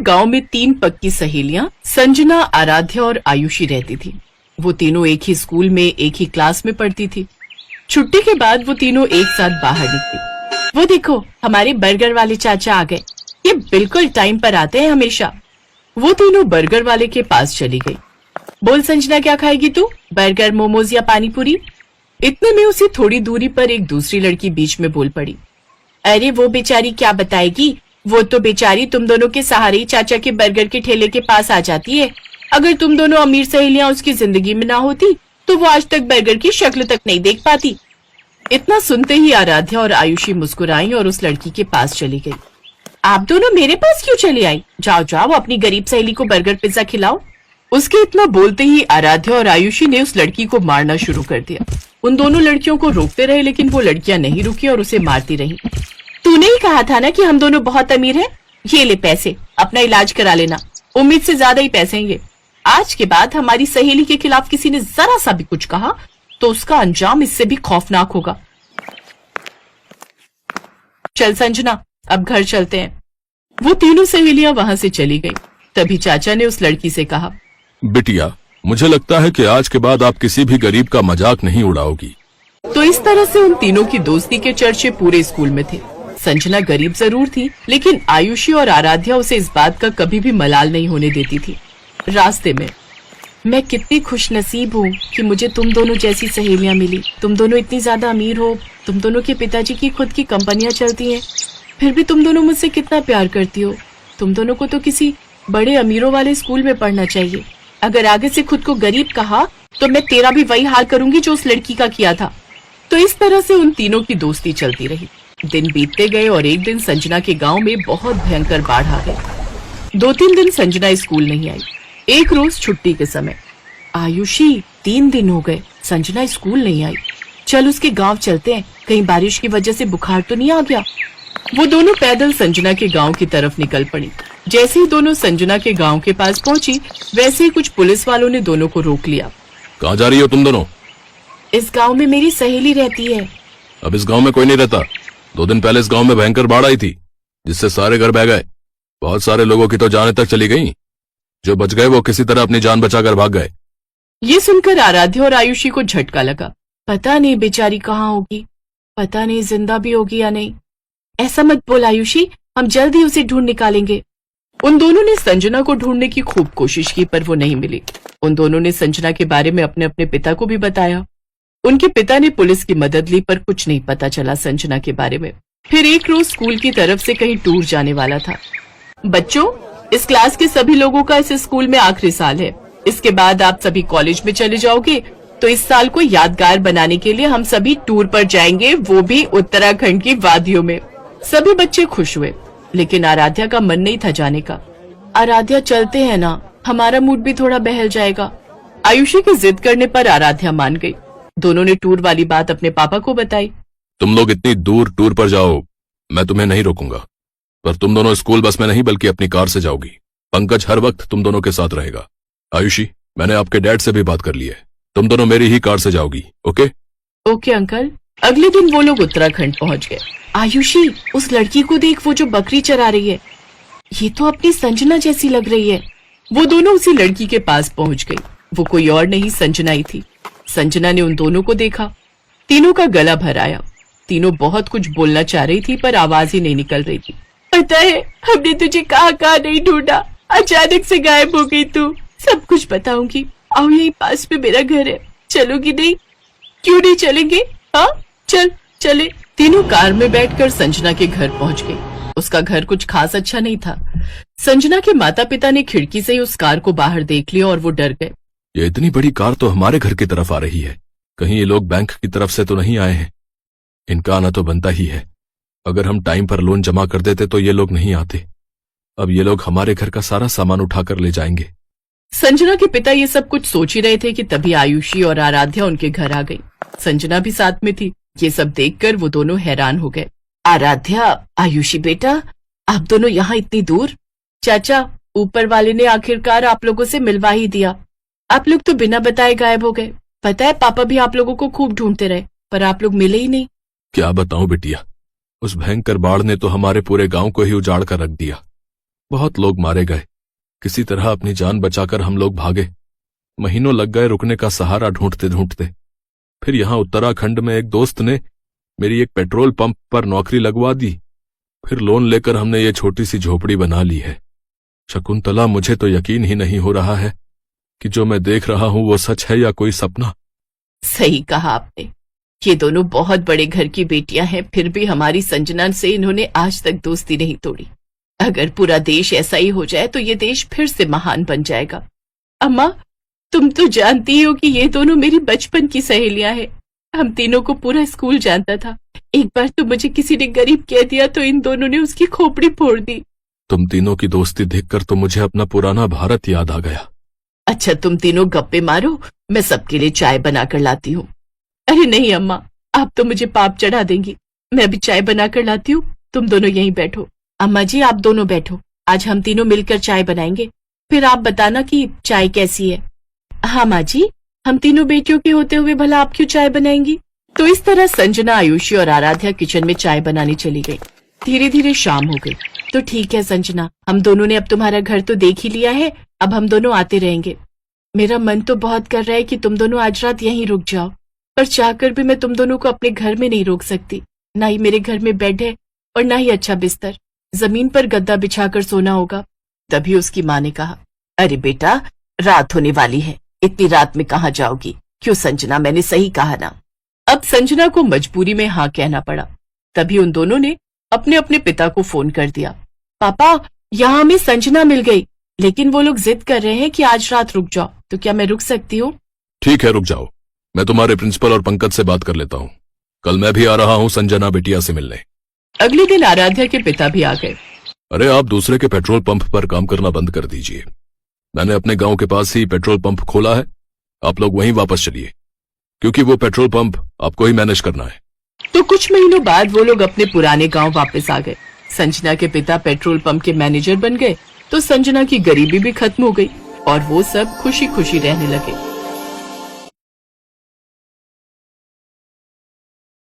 गांव में 3 पक्की सहेलियां संजना, आराध्या और आयुषी रहती थी। वो तीनों एक ही स्कूल में एक ही क्लास में पढ़ती थी। छुट्टी के बाद वो तीनों एक साथ बाहर निकली। वो देखो, हमारे बर्गर वाले चाचा आ गए। ये बिल्कुल टाइम पर आते हैं हमेशा। वो तीनों बर्गर वाले के पास चली गई। बोल संजना, क्या खाएगी तू? बर्गर, मोमोज या पानी पूरी? इतने में उसी थोड़ी दूरी पर एक दूसरी लड़की बीच में बोल पड़ी। अरे वो बेचारी क्या बताएगी, वो तो बेचारी तुम दोनों के सहारे ही चाचा के बर्गर के ठेले के पास आ जाती है। अगर तुम दोनों अमीर सहेलियां उसकी जिंदगी में ना होती तो वो आज तक बर्गर की शक्ल तक नहीं देख पाती। इतना सुनते ही आराध्या और आयुषी मुस्कुराई और उस लड़की के पास चली गई। आप दोनों मेरे पास क्यों चले आई? जाओ जाओ, अपनी गरीब सहेली को बर्गर पिज्जा खिलाओ। उसके इतना बोलते ही आराध्या और आयुषी ने उस लड़की को मारना शुरू कर दिया। उन दोनों लड़कियों को रोकते रहे, लेकिन वो लड़कियां नहीं रुकी और उसे मारती रही। तूने ही कहा था ना कि हम दोनों बहुत अमीर हैं। ये ले पैसे, अपना इलाज करा लेना। उम्मीद से ज्यादा ही पैसे हैं ये। आज के बाद हमारी सहेली के खिलाफ किसी ने जरा सा भी कुछ कहा तो उसका अंजाम इससे भी खौफनाक होगा। चल संजना, अब घर चलते हैं। वो तीनों सहेलियां वहां से चली गई। तभी चाचा ने उस लड़की से कहा, बिटिया, मुझे लगता है कि आज के बाद आप किसी भी गरीब का मजाक नहीं उड़ाओगी। तो इस तरह से उन तीनों की दोस्ती के चर्चे पूरे स्कूल में थे। संजना गरीब जरूर थी, लेकिन आयुषी और आराध्या उसे इस बात का कभी भी मलाल नहीं होने देती थी। रास्ते में, मैं कितनी खुशनसीब हूँ कि मुझे तुम दोनों जैसी सहेलियां मिली। तुम दोनों इतनी ज्यादा अमीर हो, तुम दोनों के पिताजी की खुद की कंपनियां चलती हैं, फिर भी तुम दोनों मुझसे कितना प्यार करती हो। तुम दोनों को तो किसी बड़े अमीरों वाले स्कूल में पढ़ना चाहिए। अगर आगे से खुद को गरीब कहा तो मैं तेरा भी वही हाल करूंगी जो उस लड़की का किया था। तो इस तरह से उन तीनों की दोस्ती चलती रही। दिन बीतते गए और एक दिन संजना के गांव में बहुत भयंकर बाढ़ आ गई। 2-3 दिन संजना स्कूल नहीं आई। एक रोज छुट्टी के समय, आयुषी 3 दिन हो गए संजना स्कूल नहीं आई। चल उसके गांव चलते हैं, कहीं बारिश की वजह से बुखार तो नहीं आ गया। वो दोनों पैदल संजना के गांव की तरफ निकल पड़ी। जैसे ही दोनों संजना के गांव के पास पहुंची, वैसे ही कुछ पुलिस वालों ने दोनों को रोक लिया। कहाँ जा रही हो तुम दोनों? इस गांव में मेरी सहेली रहती है। अब इस गांव में कोई नहीं रहता। 2 दिन पहले इस गांव में भयंकर बाढ़ आई थी, जिससे सारे घर बह गए। बहुत सारे लोगों की तो जानें तक चली गई। जो बच गए वो किसी तरह अपनी जान बचाकर भाग गए। ये सुनकर आराध्या और आयुषी को झटका लगा। पता नहीं बेचारी कहाँ होगी, पता नहीं जिंदा भी होगी या नहीं। ऐसा मत बोल आयुषी, हम जल्द ही उसे ढूंढ निकालेंगे। उन दोनों ने संजना को ढूंढने की खूब कोशिश की, पर वो नहीं मिली। उन दोनों ने संजना के बारे में अपने अपने पिता को भी बताया। उनके पिता ने पुलिस की मदद ली, पर कुछ नहीं पता चला संजना के बारे में। फिर एक रोज स्कूल की तरफ से कहीं टूर जाने वाला था। बच्चों, इस क्लास के सभी लोगों का इस स्कूल में आखिरी साल है। इसके बाद आप सभी कॉलेज में चले जाओगे, तो इस साल को यादगार बनाने के लिए हम सभी टूर पर जाएंगे, वो भी उत्तराखंड की वादियों में। सभी बच्चे खुश हुए, लेकिन आराध्या का मन नहीं था जाने का। आराध्या, चलते हैं ना, हमारा मूड भी थोड़ा बहल जाएगा। आयुषी की जिद करने पर आराध्या मान गई। दोनों ने टूर वाली बात अपने पापा को बताई। तुम लोग इतनी दूर टूर पर जाओ, मैं तुम्हें नहीं रोकूंगा, पर तुम दोनों स्कूल बस में नहीं बल्कि अपनी कार से जाओगी। पंकज हर वक्त तुम दोनों के साथ रहेगा। आयुषी, मैंने आपके डैड से भी बात कर ली है, तुम दोनों मेरी ही कार से जाओगी। ओके? Okay uncle. अगले दिन वो लोग उत्तराखंड पहुंच गए। आयुषी, उस लड़की को देख, वो जो बकरी चरा रही है, ये तो अपनी संजना जैसी लग रही है। वो दोनों उसी लड़की के पास पहुंच गई। वो कोई और नहीं, संजना ही थी। संजना ने उन दोनों को देखा, तीनों का गला भर आया। तीनों बहुत कुछ बोलना चाह रही थी, पर आवाज ही नहीं निकल रही थी। पता है, हमने तुझे कहाँ कहाँ नहीं ढूंढा, अचानक से गायब हो गई तू। सब कुछ बताऊंगी, आओ यही पास में मेरा घर है, चलोगी नहीं? क्यों नहीं चलेंगे? हाँ चल चले। तीनों कार में बैठकर संजना के घर पहुंच गए। उसका घर कुछ खास अच्छा नहीं था। संजना के माता पिता ने खिड़की से ही उस कार को बाहर देख लिया और वो डर गए। ये इतनी बड़ी कार तो हमारे घर की तरफ आ रही है, कहीं ये लोग बैंक की तरफ से तो नहीं आए हैं? इनका आना तो बनता ही है। अगर हम टाइम पर लोन जमा कर देते तो ये लोग नहीं आते। अब ये लोग हमारे घर का सारा सामान उठाकर ले जाएंगे। संजना के पिता ये सब कुछ सोच ही रहे थे कि तभी आयुषी और आराध्या उनके घर आ गई। संजना भी साथ में थी। ये सब देखकर वो दोनों हैरान हो गए। आराध्या, आयुषी बेटा, आप दोनों यहाँ इतनी दूर? चाचा, ऊपर वाले ने आखिरकार आप लोगों से मिलवा ही दिया। आप लोग तो बिना बताए गायब हो गए। पता है, पापा भी आप लोगों को खूब ढूंढते रहे, पर आप लोग मिले ही नहीं। क्या बताऊं बिटिया, उस भयंकर बाढ़ ने तो हमारे पूरे गांव को ही उजाड़ कर रख दिया। बहुत लोग मारे गए। किसी तरह अपनी जान बचाकर हम लोग भागे। महीनों लग गए रुकने का सहारा ढूंढते ढूंढते। फिर यहां उत्तराखंड में एक दोस्त ने मेरी एक पेट्रोल पंप पर नौकरी लगवा दी। फिर लोन लेकर हमने ये छोटी सी झोपड़ी बना ली है। शकुंतला, मुझे तो यकीन ही नहीं हो रहा है कि जो मैं देख रहा हूं वो सच है या कोई सपना। सही कहा आपने। ये दोनों बहुत बड़े घर की बेटियां हैं, फिर भी हमारी संजना से इन्होंने आज तक दोस्ती नहीं तोड़ी। अगर पूरा देश ऐसा ही हो जाए तो ये देश फिर से महान बन जाएगा। अम्मा, तुम तो जानती हो कि ये दोनों मेरी बचपन की सहेलियां हैं। हम तीनों को पूरा स्कूल जानता था। एक बार तो मुझे किसी ने गरीब कह दिया तो इन दोनों ने उसकी खोपड़ी फोड़ दी। तुम तीनों की दोस्ती देखकर तो मुझे अपना पुराना भारत याद आ गया। अच्छा, तुम तीनों गप्पे मारो, मैं सबके लिए चाय बनाकर लाती हूँ। अरे नहीं अम्मा, आप तो मुझे पाप चढ़ा देंगी। मैं भी चाय बनाकर लाती हूँ, तुम दोनों यहीं बैठो। अम्मा जी, आप दोनों बैठो, आज हम तीनों मिलकर चाय बनाएंगे, फिर आप बताना कि चाय कैसी है। हाँ माँ जी, हम तीनों बेटियों के होते हुए भला आप क्यों चाय बनाएंगी। तो इस तरह संजना, आयुषी और आराध्या किचन में चाय बनाने चली गई। धीरे धीरे शाम हो गई। तो ठीक है संजना, हम दोनों ने अब तुम्हारा घर तो देख ही लिया है, अब हम दोनों आते रहेंगे। मेरा मन तो बहुत कर रहा है कि तुम दोनों आज रात यहीं रुक जाओ, पर चाहकर भी मैं तुम दोनों को अपने घर में नहीं रोक सकती। ना ही मेरे घर में बेड है और ना ही अच्छा बिस्तर, जमीन पर गद्दा बिछाकर सोना होगा। तभी उसकी माँ ने कहा, अरे बेटा, रात होने वाली है, इतनी रात में कहाँ जाओगी। क्यों संजना, मैंने सही कहा ना। अब संजना को मजबूरी में हाँ कहना पड़ा। तभी उन दोनों ने अपने अपने पिता को फोन कर दिया। पापा, यहाँ हमें संजना मिल गई, लेकिन वो लोग जिद कर रहे हैं कि आज रात रुक जाओ, तो क्या मैं रुक सकती हूँ। ठीक है, रुक जाओ। मैं तुम्हारे प्रिंसिपल और पंकज से बात कर लेता हूँ। कल मैं भी आ रहा हूँ संजना बिटिया से मिलने। अगले दिन आराध्या के पिता भी आ गए। अरे, आप दूसरे के पेट्रोल पंप पर काम करना बंद कर दीजिए। मैंने अपने गांव के पास ही पेट्रोल पंप खोला है, आप लोग वहीं वापस चलिए, क्योंकि वो पेट्रोल पंप आपको ही मैनेज करना है। तो कुछ महीनों बाद वो लोग अपने पुराने गांव वापस आ गए। संजना के पिता पेट्रोल पंप के मैनेजर बन गए, तो संजना की गरीबी भी खत्म हो गई और वो सब खुशी खुशी रहने लगे।